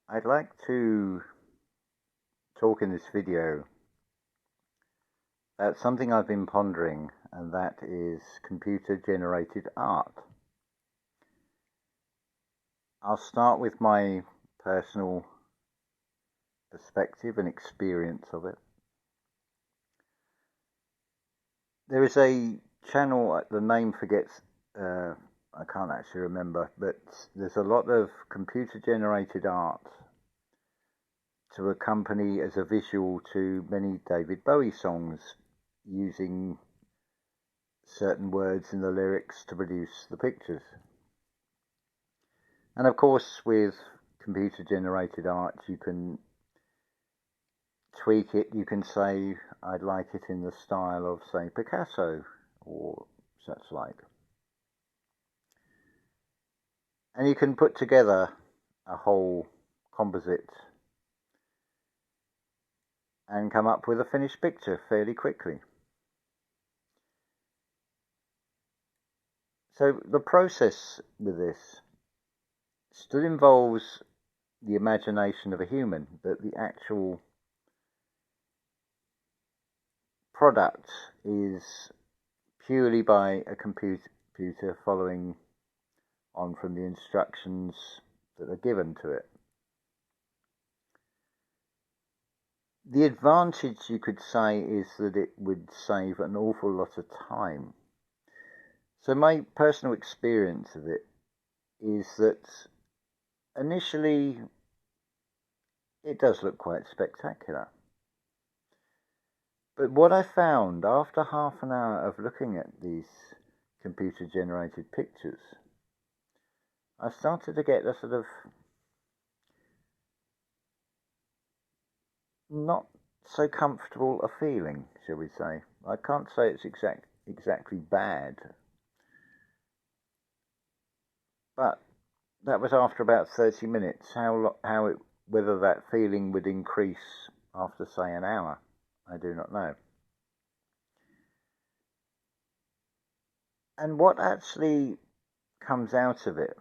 I'd like to talk in this video about something I've been pondering, and that is computer-generated art. I'll start with my personal perspective and experience of it. There is a channel, the name forgets, I can't actually remember, but there's a lot of computer-generated art to accompany as a visual to many David Bowie songs, using certain words in the lyrics to produce the pictures. And of course, with computer-generated art, you can tweak it. You can say, I'd like it in the style of, say, Picasso or such like. And you can put together a whole composite and come up with a finished picture fairly quickly. So the process with this still involves the imagination of a human, but the actual product is purely by a computer following on from the instructions that are given to it. The advantage, you could say, is that it would save an awful lot of time. So my personal experience of it is that initially it does look quite spectacular. But what I found after half an hour of looking at these computer-generated pictures, I started to get a sort of not so comfortable a feeling, shall we say. I can't say it's exactly bad, but that was after about 30 minutes. Whether that feeling would increase after, say, an hour, I do not know. And what actually comes out of it,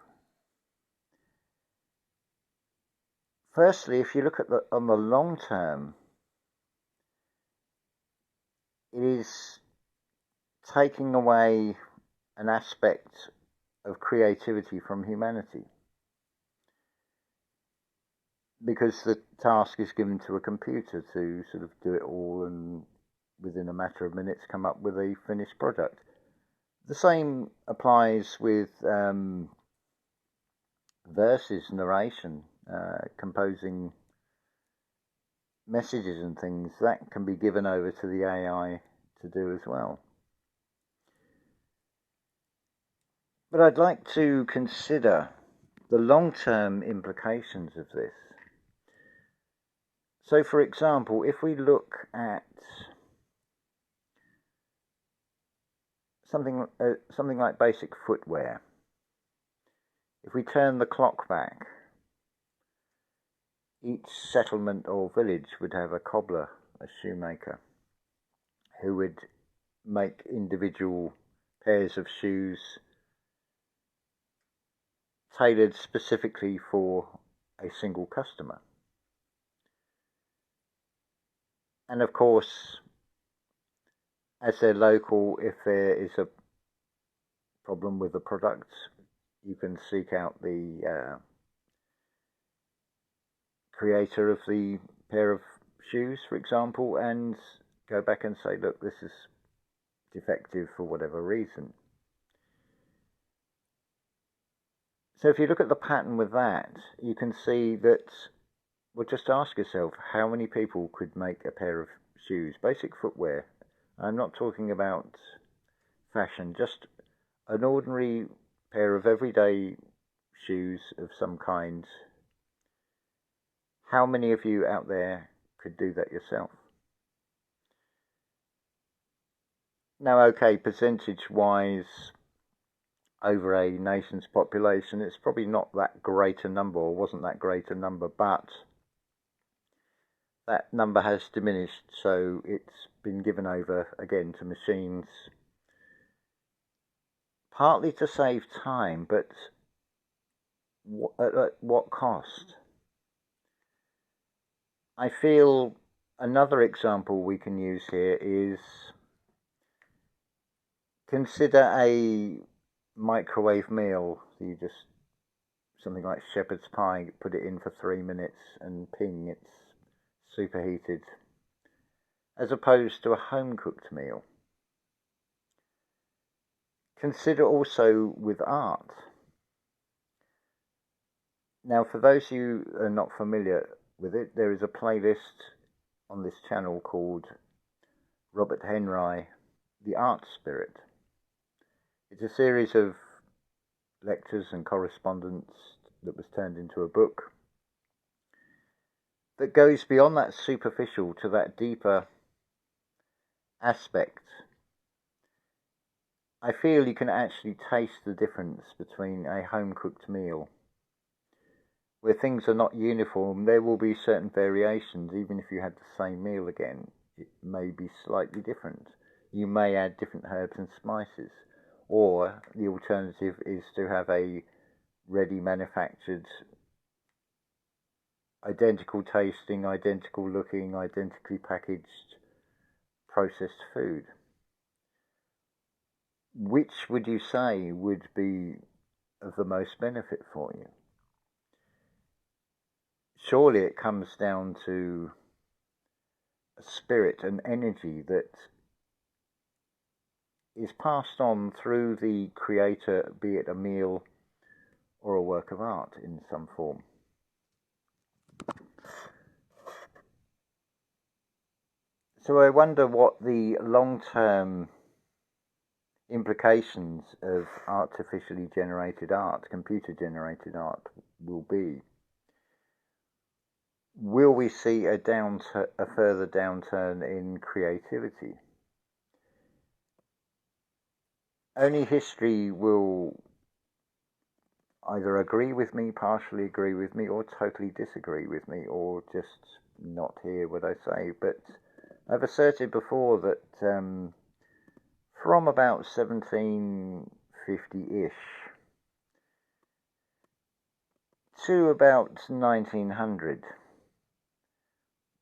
firstly, if you look at on the long term, it is taking away an aspect of creativity from humanity, because the task is given to a computer to sort of do it all and within a matter of minutes come up with a finished product. The same applies with verses, narration, composing messages and things. That can be given over to the AI to do as well. But I'd like to consider the long-term implications of this. So, for example, if we look at something like basic footwear, if we turn the clock back, each settlement or village would have a cobbler, a shoemaker, who would make individual pairs of shoes tailored specifically for a single customer. And of course, as they're local, if there is a problem with the product, you can seek out the creator of the pair of shoes, for example, and go back and say, look, this is defective for whatever reason. So if you look at the pattern with that, you can see that, well, just ask yourself, how many people could make a pair of shoes, basic footwear? I'm not talking about fashion, just an ordinary pair of everyday shoes of some kind. How many of you out there could do that yourself? Now, okay, percentage-wise, over a nation's population, it's probably not that great a number, or wasn't that great a number, but that number has diminished, so it's been given over again to machines, partly to save time, but at what cost? I feel another example we can use here is, consider a microwave meal. So you just, something like shepherd's pie, put it in for 3 minutes and ping, it's superheated, as opposed to a home-cooked meal. Consider also with art. Now, for those of you who are not familiar with it, there is a playlist on this channel called Robert Henri, The Art Spirit. It's a series of lectures and correspondence that was turned into a book that goes beyond that superficial to that deeper aspect. I feel you can actually taste the difference between a home-cooked meal. Where things are not uniform, there will be certain variations. Even if you had the same meal again, it may be slightly different. You may add different herbs and spices. Or the alternative is to have a ready manufactured, identical tasting, identical looking, identically packaged, processed food. Which would you say would be of the most benefit for you? Surely it comes down to a spirit, an energy that is passed on through the creator, be it a meal or a work of art in some form. So I wonder what the long-term implications of artificially generated art, computer-generated art, will be. Will we see a further downturn in creativity? Only history will either agree with me, partially agree with me, or totally disagree with me, or just not hear what I say. But I've asserted before that from about 1750-ish to about 1900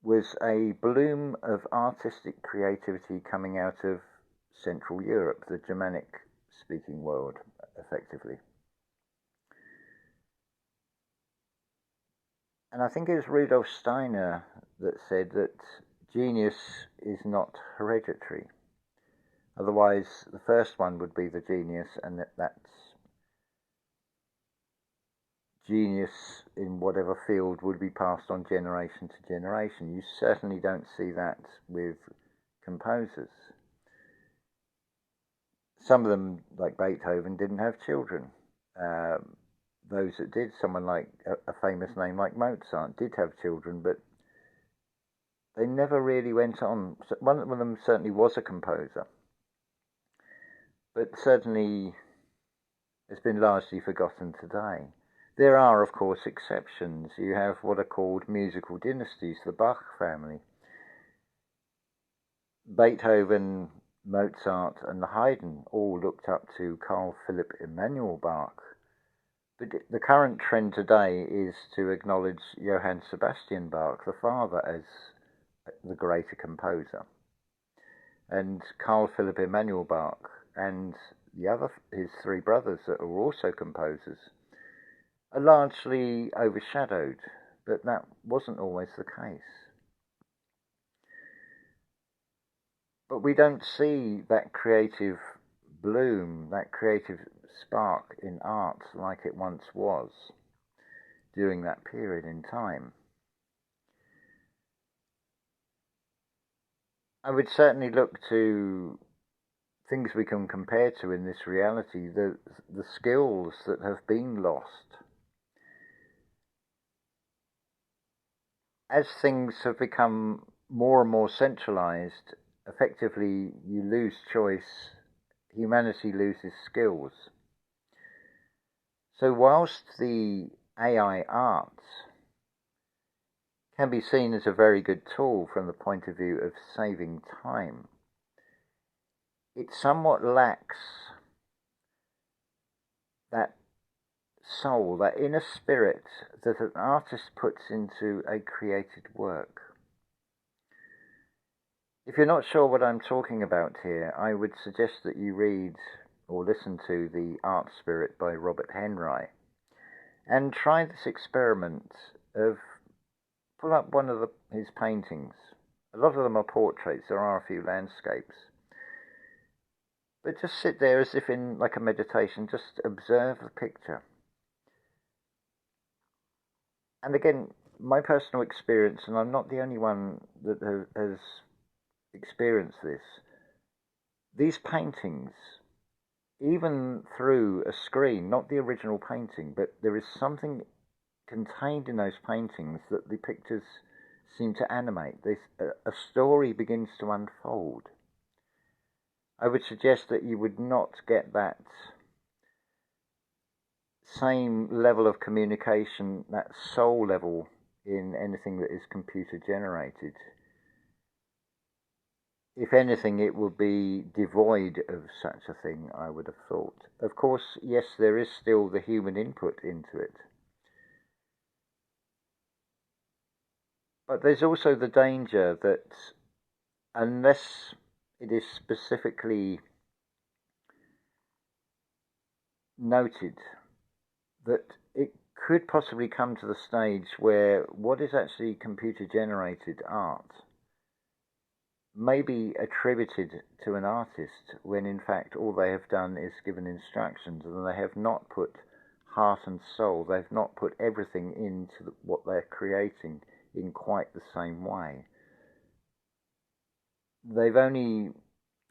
was a bloom of artistic creativity coming out of Central Europe, the Germanic-speaking world, effectively. And I think it was Rudolf Steiner that said that genius is not hereditary. Otherwise, the first one would be the genius, and that's genius in whatever field would be passed on generation to generation. You certainly don't see that with composers. Some of them, like Beethoven, didn't have children. Those that did, someone like a famous name like Mozart, did have children, but they never really went on. One of them certainly was a composer, but certainly has been largely forgotten today. There are, of course, exceptions. You have what are called musical dynasties, the Bach family. Beethoven, Mozart, and Haydn all looked up to Carl Philipp Emanuel Bach. But the current trend today is to acknowledge Johann Sebastian Bach, the father, as the greater composer. And Carl Philipp Emanuel Bach and his three brothers that are also composers are largely overshadowed, but that wasn't always the case. But we don't see that creative bloom, that creative spark in art like it once was during that period in time. I would certainly look to things we can compare to in this reality, the skills that have been lost. As things have become more and more centralized, effectively you lose choice, humanity loses skills. So whilst the AI art can be seen as a very good tool from the point of view of saving time, it somewhat lacks that soul, that inner spirit that an artist puts into a created work. If you're not sure what I'm talking about here, I would suggest that you read or listen to The Art Spirit by Robert Henri, and try this experiment of pull up one of his paintings. A lot of them are portraits, there are a few landscapes. But just sit there as if in like a meditation, just observe the picture. And again, my personal experience, and I'm not the only one that has experienced this, these paintings, even through a screen, not the original painting, but there is something contained in those paintings that the pictures seem to animate. A story begins to unfold. I would suggest that you would not get that same level of communication, that soul level, in anything that is computer generated. If anything, it will be devoid of such a thing, I would have thought. Of course, yes, there is still the human input into it. But there's also the danger that unless it is specifically noted, that it could possibly come to the stage where what is actually computer-generated art may be attributed to an artist, when in fact all they have done is given instructions, and they have not put heart and soul, they've not put everything into what they're creating in quite the same way. They've only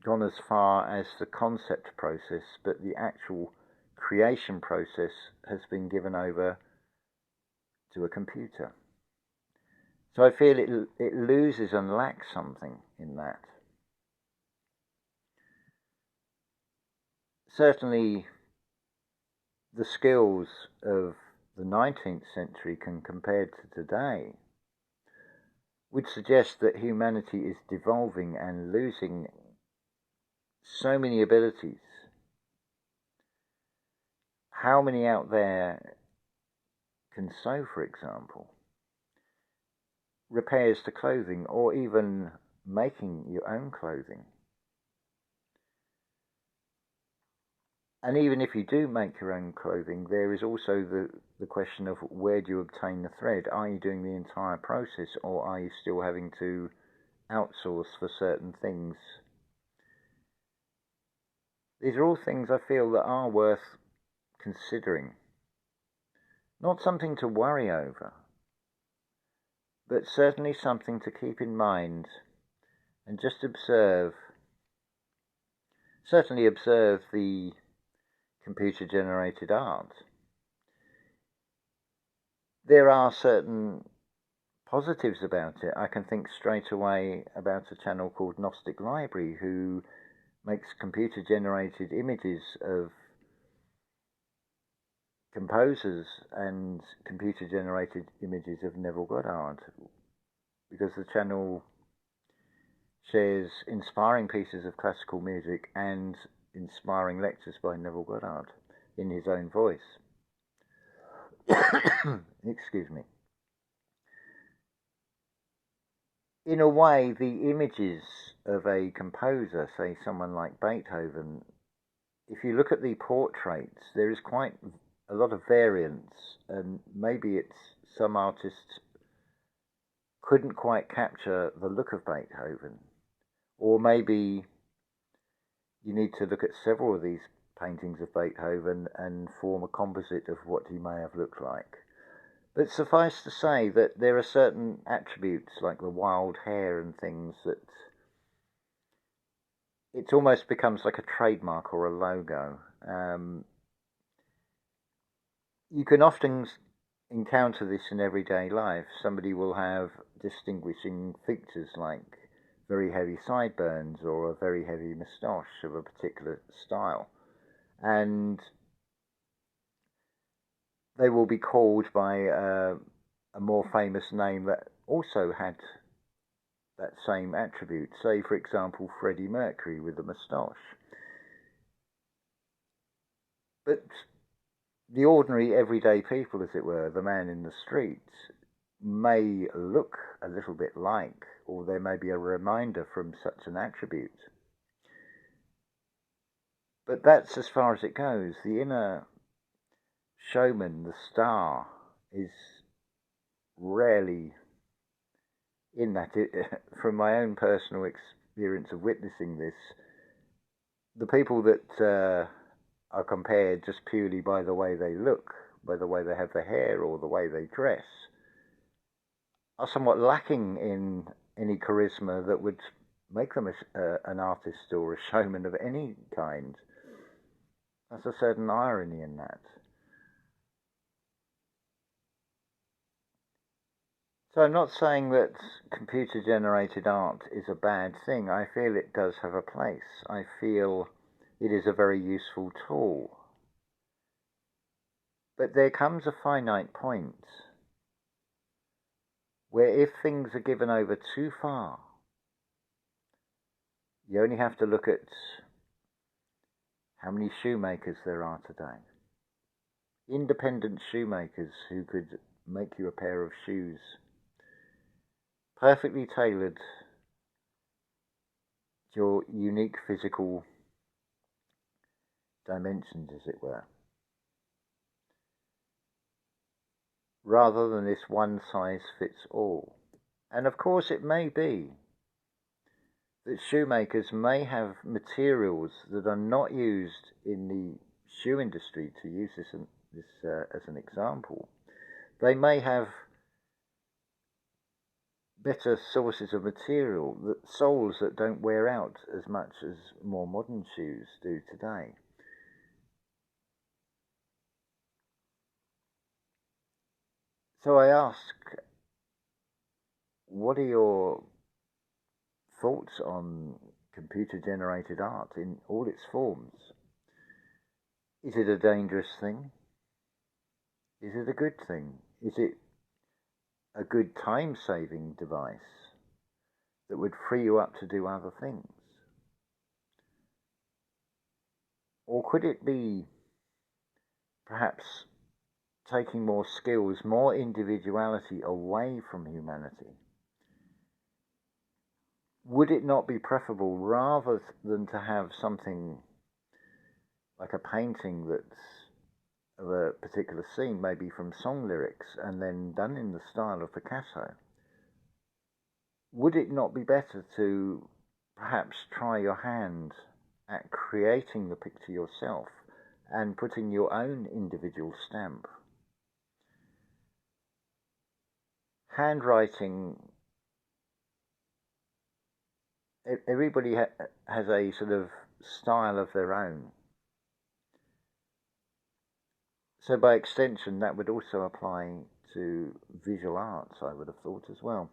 gone as far as the concept process, but the actual creation process has been given over to a computer. So I feel it loses and lacks something in that. Certainly the skills of the 19th century compared to today would suggest that humanity is devolving and losing so many abilities. How many out there can sew, for example, repairs to clothing, or even making your own clothing? And even if you do make your own clothing, there is also the question of where do you obtain the thread? Are you doing the entire process, or are you still having to outsource for certain things? These are all things I feel that are worth considering. Not something to worry over, but certainly something to keep in mind and just observe. Certainly observe the computer-generated art. There are certain positives about it. I can think straight away about a channel called Gnostic Library, who makes computer-generated images of composers and computer-generated images of Neville Goddard, because the channel shares inspiring pieces of classical music and inspiring lectures by Neville Goddard in his own voice. Excuse me. In a way, the images of a composer, say someone like Beethoven, if you look at the portraits, there is quite a lot of variance, and maybe it's some artists couldn't quite capture the look of Beethoven, or maybe you need to look at several of these paintings of Beethoven and form a composite of what he may have looked like. But suffice to say that there are certain attributes, like the wild hair and things, that it almost becomes like a trademark or a logo. You can often encounter this in everyday life. Somebody will have distinguishing features like very heavy sideburns or a very heavy moustache of a particular style, and they will be called by a more famous name that also had that same attribute. Say, for example, Freddie Mercury with a moustache. But the ordinary everyday people, as it were, the man in the street, may look a little bit like, or there may be a reminder from such an attribute. But that's as far as it goes. The inner showman, the star, is rarely in that. From my own personal experience of witnessing this, the people that are compared just purely by the way they look, by the way they have their hair or the way they dress, are somewhat lacking in any charisma that would make them an artist or a showman of any kind. There's a certain irony in that. So I'm not saying that computer-generated art is a bad thing. I feel it does have a place. I feel it is a very useful tool. But there comes a finite point where if things are given over too far, you only have to look at how many shoemakers there are today. Independent shoemakers who could make you a pair of shoes perfectly tailored to your unique physical dimensions, as it were, rather than this one-size-fits-all. And of course it may be that shoemakers may have materials that are not used in the shoe industry, to use this as an example. They may have better sources of material, soles that don't wear out as much as more modern shoes do today. So I ask, what are your thoughts on computer-generated art in all its forms? Is it a dangerous thing? Is it a good thing? Is it a good time-saving device that would free you up to do other things? Or could it be perhaps taking more skills, more individuality away from humanity? Would it not be preferable, rather than to have something like a painting that's of a particular scene, maybe from song lyrics, and then done in the style of Picasso, would it not be better to perhaps try your hand at creating the picture yourself and putting your own individual stamp? Handwriting, everybody has a sort of style of their own. So by extension, that would also apply to visual arts, I would have thought as well.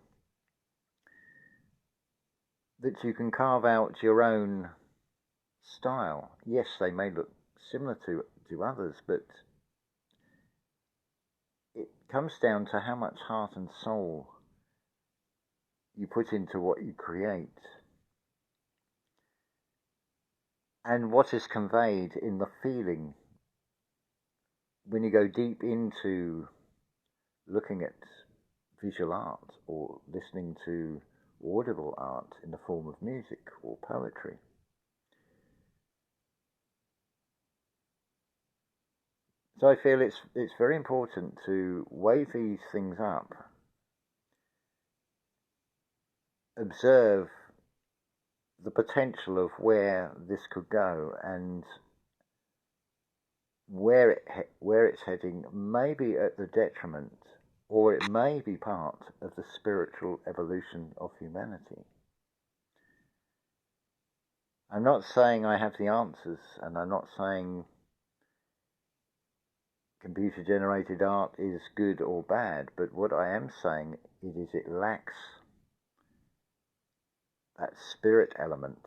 That you can carve out your own style. Yes, they may look similar to others, but it comes down to how much heart and soul you put into what you create, and what is conveyed in the feeling when you go deep into looking at visual art or listening to audible art in the form of music or poetry. So I feel it's very important to weigh these things up, observe the potential of where this could go, and where it's heading may be at the detriment, or it may be part of the spiritual evolution of humanity. I'm not saying I have the answers, and I'm not saying computer-generated art is good or bad, but what I am saying is it lacks that spirit element.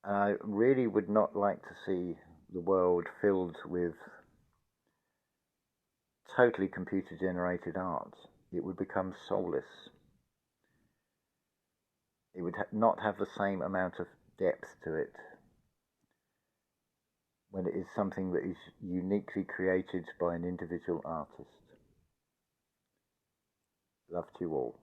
And I really would not like to see the world filled with totally computer-generated art. It would become soulless. It would not have the same amount of depth to it. when it is something that is uniquely created by an individual artist. Love to you all.